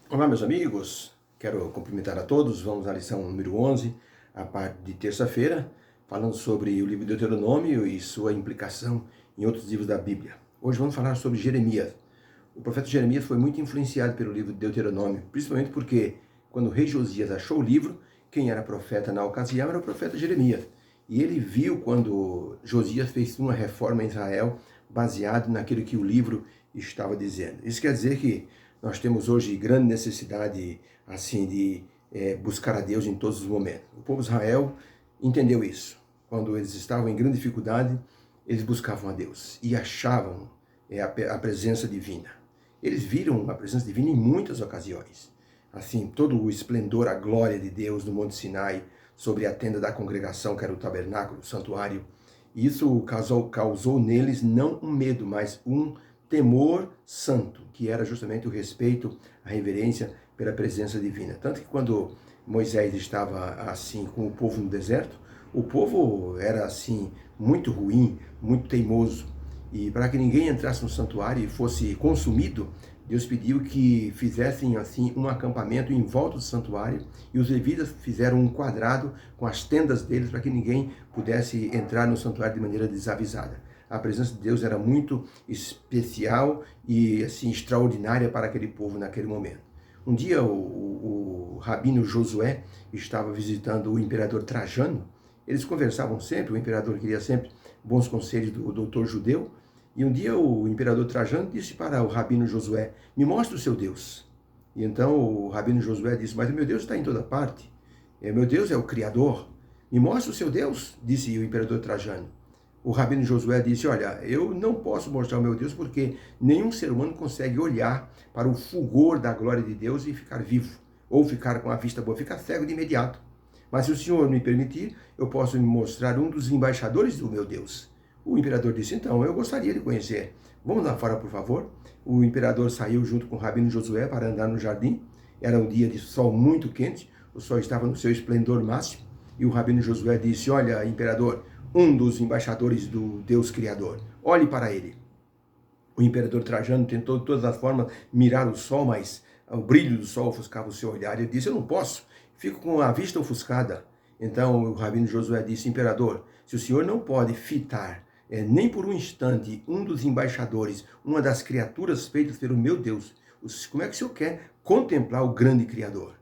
Olá, meus amigos. Quero cumprimentar a todos. Vamos à lição número 11, a parte de terça-feira, falando sobre o livro de Deuteronômio e sua implicação em outros livros da Bíblia. Hoje vamos falar sobre Jeremias. O profeta Jeremias foi muito influenciado pelo livro de Deuteronômio, principalmente porque, quando o rei Josias achou o livro, quem era profeta na ocasião era o profeta Jeremias. E ele viu quando Josias fez uma reforma em Israel baseado naquilo que o livro estava dizendo. Isso quer dizer que nós temos hoje grande necessidade assim de buscar a Deus em todos os momentos. O povo de Israel entendeu isso. Quando eles estavam em grande dificuldade, eles buscavam a Deus e achavam a presença divina. Eles viram a presença divina em muitas ocasiões. Assim, todo o esplendor, a glória de Deus no Monte Sinai, sobre a tenda da congregação, que era o tabernáculo, o santuário. Isso causou neles não um medo, mas um temor santo, que era justamente o respeito, a reverência pela presença divina. Tanto que quando Moisés estava assim com o povo no deserto, o povo era assim muito ruim, muito teimoso. E para que ninguém entrasse no santuário e fosse consumido, Deus pediu que fizessem assim um acampamento em volta do santuário, e os levitas fizeram um quadrado com as tendas deles para que ninguém pudesse entrar no santuário de maneira desavisada. A presença de Deus era muito especial e assim extraordinária para aquele povo naquele momento. Um dia o rabino Josué estava visitando o imperador Trajano. Eles conversavam sempre, o imperador queria sempre bons conselhos do doutor judeu. E um dia o imperador Trajano disse para o rabino Josué: me mostre o seu Deus. E então o rabino Josué disse: mas o meu Deus está em toda parte. Meu Deus é o Criador. Me mostre o seu Deus, disse o imperador Trajano. O rabino Josué disse: olha, eu não posso mostrar o meu Deus porque nenhum ser humano consegue olhar para o fulgor da glória de Deus e ficar vivo, ou ficar com a vista boa, ficar cego de imediato. Mas se o Senhor me permitir, eu posso me mostrar um dos embaixadores do meu Deus. O imperador disse: então, eu gostaria de conhecer. Vamos lá fora, por favor. O imperador saiu junto com o rabino Josué para andar no jardim. Era um dia de sol muito quente, o sol estava no seu esplendor máximo. E o rabino Josué disse: olha, imperador, um dos embaixadores do Deus Criador, olhe para ele. O imperador Trajano tentou de todas as formas mirar o sol, mas o brilho do sol ofuscava o seu olhar. Ele disse: eu não posso, fico com a vista ofuscada. Então o rabino Josué disse: imperador, se o senhor não pode fitar nem por um instante um dos embaixadores, uma das criaturas feitas pelo meu Deus, como é que o senhor quer contemplar o grande Criador?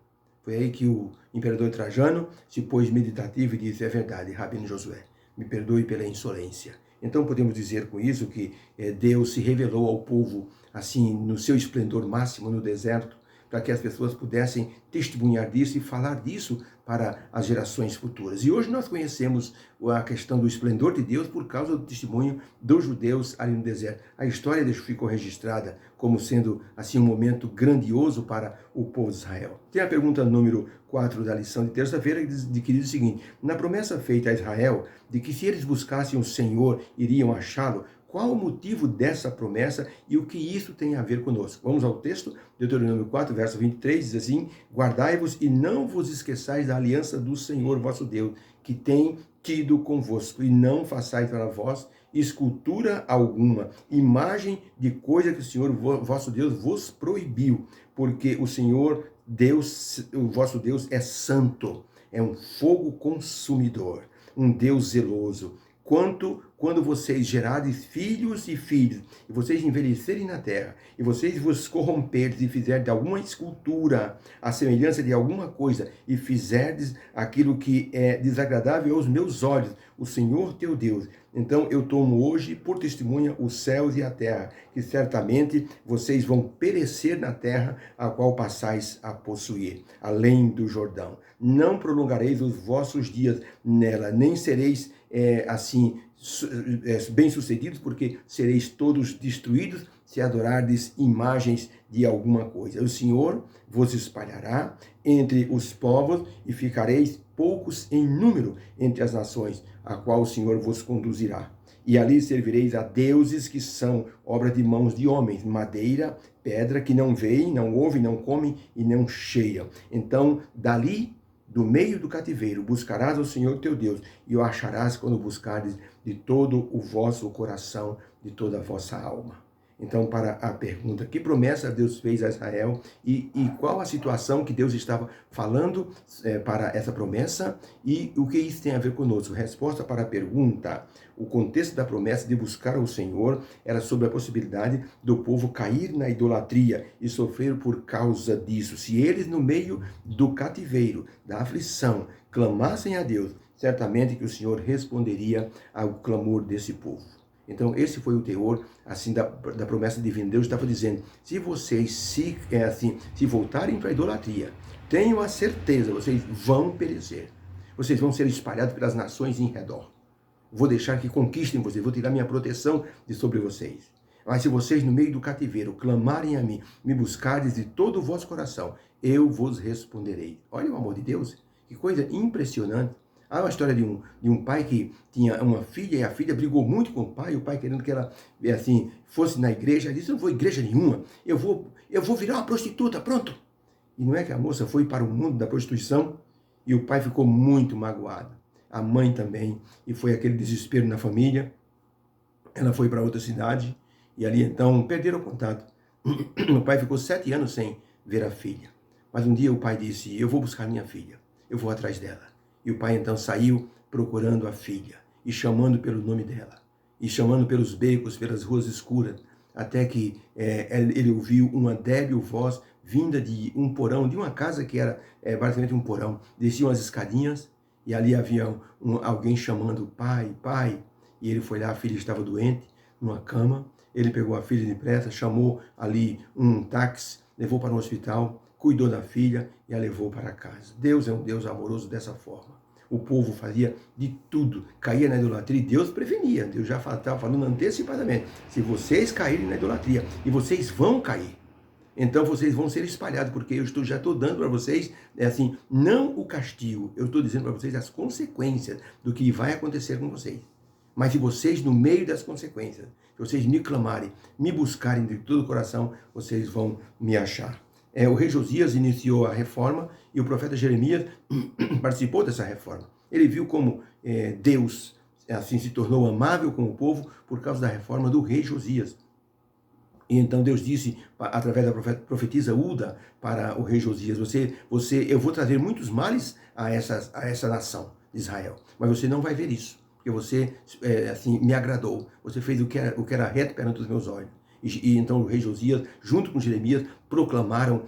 Foi aí que o imperador Trajano se pôs meditativo e disse: é verdade, rabino Josué, me perdoe pela insolência. Então podemos dizer com isso que Deus se revelou ao povo assim no seu esplendor máximo no deserto, para que as pessoas pudessem testemunhar disso e falar disso para as gerações futuras. E hoje nós conhecemos a questão do esplendor de Deus por causa do testemunho dos judeus ali no deserto. A história ficou registrada como sendo assim um momento grandioso para o povo de Israel. Tem a pergunta número 4 da lição de terça-feira, que diz o seguinte: na promessa feita a Israel de que se eles buscassem o Senhor, iriam achá-lo, qual o motivo dessa promessa e o que isso tem a ver conosco? Vamos ao texto, Deuteronômio 4, verso 23, diz assim: guardai-vos e não vos esqueçais da aliança do Senhor vosso Deus, que tem tido convosco, e não façais para vós escultura alguma, imagem de coisa que o Senhor vosso Deus vos proibiu, porque o Senhor Deus, o vosso Deus é santo, é um fogo consumidor, um Deus zeloso. Quando vocês gerarem filhos e filhas, e vocês envelhecerem na terra, e vocês vos corromperdes e fizerem de alguma escultura a semelhança de alguma coisa, e fizerdes aquilo que é desagradável aos meus olhos, o Senhor teu Deus, então eu tomo hoje por testemunha os céus e a terra, que certamente vocês vão perecer na terra a qual passais a possuir, além do Jordão. Não prolongareis os vossos dias nela, nem sereis bem-sucedidos, porque sereis todos destruídos se adorardes imagens de alguma coisa. O Senhor vos espalhará entre os povos e ficareis poucos em número entre as nações, a qual o Senhor vos conduzirá. E ali servireis a deuses que são obra de mãos de homens, madeira, pedra, que não veem, não ouvem, não comem e não cheiam. Então, dali, do meio do cativeiro, buscarás o Senhor teu Deus, e o acharás quando buscares de todo o vosso coração, de toda a vossa alma. Então, para a pergunta, que promessa Deus fez a Israel e qual a situação que Deus estava falando para essa promessa e o que isso tem a ver conosco? Resposta para a pergunta, o contexto da promessa de buscar o Senhor era sobre a possibilidade do povo cair na idolatria e sofrer por causa disso. Se eles, no meio do cativeiro, da aflição, clamassem a Deus, certamente que o Senhor responderia ao clamor desse povo. Então, esse foi o teor, assim, da promessa divina. Deus estava dizendo, se vocês se voltarem para a idolatria, tenham a certeza, vocês vão perecer. Vocês vão ser espalhados pelas nações em redor. Vou deixar que conquistem vocês, vou tirar minha proteção de sobre vocês. Mas se vocês, no meio do cativeiro, clamarem a mim, me buscardes de todo o vosso coração, eu vos responderei. Olha o amor de Deus, que coisa impressionante. Há uma história de um pai que tinha uma filha e a filha brigou muito com o pai querendo que ela fosse na igreja. Ela disse, não vou igreja nenhuma, eu vou virar uma prostituta, pronto. E não é que a moça foi para o mundo da prostituição e o pai ficou muito magoado. A mãe também, e foi aquele desespero na família. Ela foi para outra cidade e ali então perderam o contato. O pai ficou 7 anos sem ver a filha. Mas um dia o pai disse, eu vou buscar minha filha, eu vou atrás dela. E o pai então saiu procurando a filha, e chamando pelo nome dela, e chamando pelos becos, pelas ruas escuras, até que ele ouviu uma débil voz vinda de um porão, de uma casa que era basicamente um porão. Desciam as escadinhas, e ali havia alguém chamando, pai, pai. E ele foi lá, a filha estava doente, numa cama. Ele pegou a filha depressa, chamou ali um táxi, levou para um hospital, cuidou da filha e a levou para casa. Deus é um Deus amoroso dessa forma. O povo fazia de tudo, caía na idolatria e Deus prevenia. Deus já estava falando antecipadamente. Se vocês caírem na idolatria, e vocês vão cair, então vocês vão ser espalhados, porque eu já estou dando para vocês, não o castigo, eu estou dizendo para vocês as consequências do que vai acontecer com vocês. Mas se vocês, no meio das consequências, se vocês me clamarem, me buscarem de todo o coração, vocês vão me achar. O rei Josias iniciou a reforma e o profeta Jeremias participou dessa reforma. Ele viu como Deus se tornou amável com o povo por causa da reforma do rei Josias. E então Deus disse, através da profetisa Uda, para o rei Josias, eu vou trazer muitos males a essa nação de Israel, mas você não vai ver isso, porque você me agradou, você fez o que era reto perante os meus olhos. E então o rei Josias, junto com Jeremias, proclamaram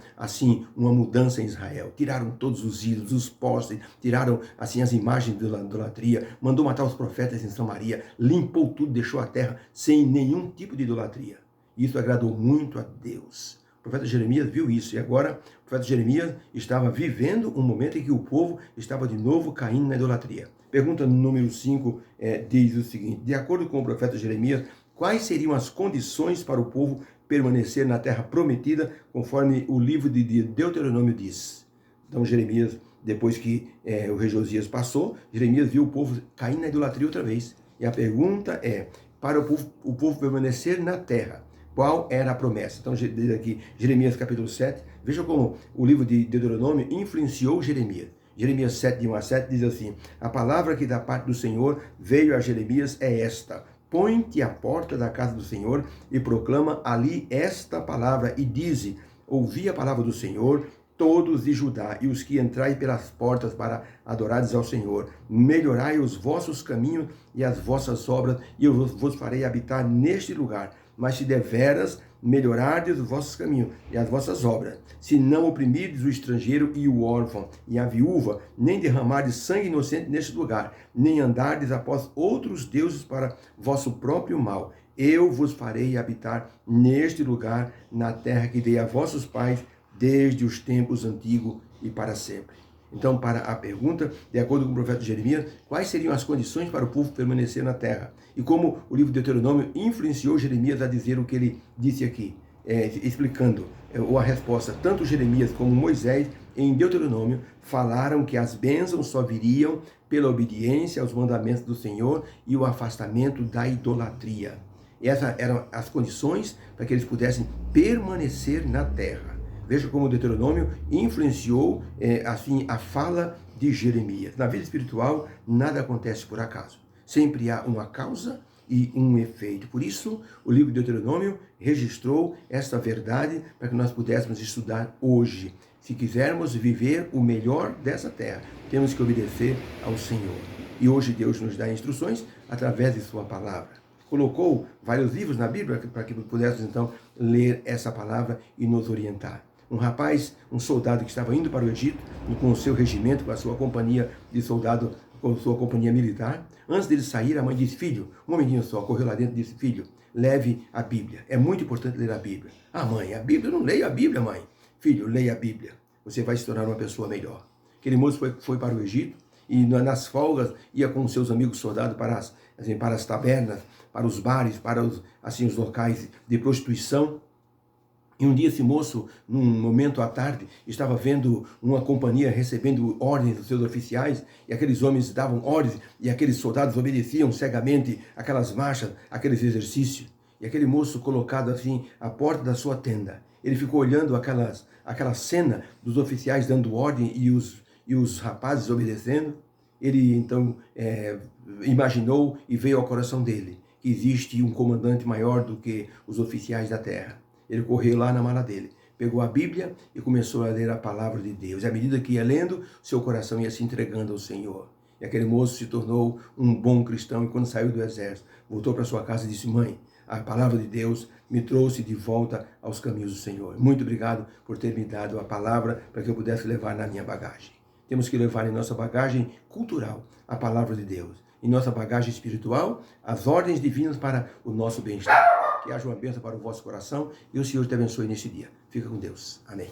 uma mudança em Israel. Tiraram todos os ídolos, os postes, tiraram as imagens da idolatria, mandou matar os profetas em Samaria, limpou tudo, deixou a terra sem nenhum tipo de idolatria. Isso agradou muito a Deus. O profeta Jeremias viu isso e agora o profeta Jeremias estava vivendo um momento em que o povo estava de novo caindo na idolatria. Pergunta número 5 diz o seguinte, de acordo com o profeta Jeremias, quais seriam as condições para o povo permanecer na terra prometida, conforme o livro de Deuteronômio diz? Então Jeremias, depois que o rei Josias passou, Jeremias viu o povo caindo na idolatria outra vez. E a pergunta é, para o povo permanecer na terra, qual era a promessa? Então diz aqui, Jeremias capítulo 7, veja como o livro de Deuteronômio influenciou Jeremias. Jeremias 7, de 1 a 7, diz assim, a palavra que da parte do Senhor veio a Jeremias é esta, põe-te à porta da casa do Senhor e proclama ali esta palavra e dize, ouvi a palavra do Senhor, todos de Judá e os que entrai pelas portas para adorares ao Senhor, melhorai os vossos caminhos e as vossas obras e eu vos farei habitar neste lugar. Mas se deveras melhorardes os vossos caminhos e as vossas obras, se não oprimirdes o estrangeiro e o órfão e a viúva, nem derramardes sangue inocente neste lugar, nem andardes após outros deuses para vosso próprio mal, eu vos farei habitar neste lugar, na terra que dei a vossos pais, desde os tempos antigos e para sempre. Então, para a pergunta, de acordo com o profeta Jeremias, quais seriam as condições para o povo permanecer na terra? E como o livro de Deuteronômio influenciou Jeremias a dizer o que ele disse aqui, explicando a resposta. Tanto Jeremias como Moisés, em Deuteronômio, falaram que as bênçãos só viriam pela obediência aos mandamentos do Senhor e o afastamento da idolatria. Essas eram as condições para que eles pudessem permanecer na terra. Veja como o Deuteronômio influenciou a fala de Jeremias. Na vida espiritual, nada acontece por acaso. Sempre há uma causa e um efeito. Por isso, o livro de Deuteronômio registrou esta verdade para que nós pudéssemos estudar hoje. Se quisermos viver o melhor dessa terra, temos que obedecer ao Senhor. E hoje Deus nos dá instruções através de sua palavra. Colocou vários livros na Bíblia para que pudéssemos então ler essa palavra e nos orientar. Um rapaz, um soldado que estava indo para o Egito com o seu regimento, com a sua companhia de soldado, com a sua companhia militar. Antes dele sair, a mãe disse: filho, um momentinho só, correu lá dentro e disse: filho, leve a Bíblia. É muito importante ler a Bíblia. Ah, mãe, a Bíblia, eu não leio a Bíblia, mãe. Filho, leia a Bíblia. Você vai se tornar uma pessoa melhor. Aquele moço foi para o Egito e nas folgas ia com seus amigos soldados para as tabernas, para os bares, para os locais de prostituição. E um dia esse moço, num momento à tarde, estava vendo uma companhia recebendo ordens dos seus oficiais, e aqueles homens davam ordens, e aqueles soldados obedeciam cegamente aquelas marchas, aqueles exercícios. E aquele moço colocado assim à porta da sua tenda, ele ficou olhando aquela cena dos oficiais dando ordem e os rapazes obedecendo. Ele então imaginou e veio ao coração dele que existe um comandante maior do que os oficiais da terra. Ele correu lá na mala dele, pegou a Bíblia e começou a ler a palavra de Deus. E à medida que ia lendo, seu coração ia se entregando ao Senhor. E aquele moço se tornou um bom cristão, e quando saiu do exército, voltou para sua casa e disse: mãe, a palavra de Deus me trouxe de volta aos caminhos do Senhor. Muito obrigado por ter me dado a palavra para que eu pudesse levar na minha bagagem. Temos que levar em nossa bagagem cultural a palavra de Deus. Em nossa bagagem espiritual, as ordens divinas para o nosso bem-estar. Que haja uma bênção para o vosso coração e o Senhor te abençoe neste dia. Fica com Deus. Amém.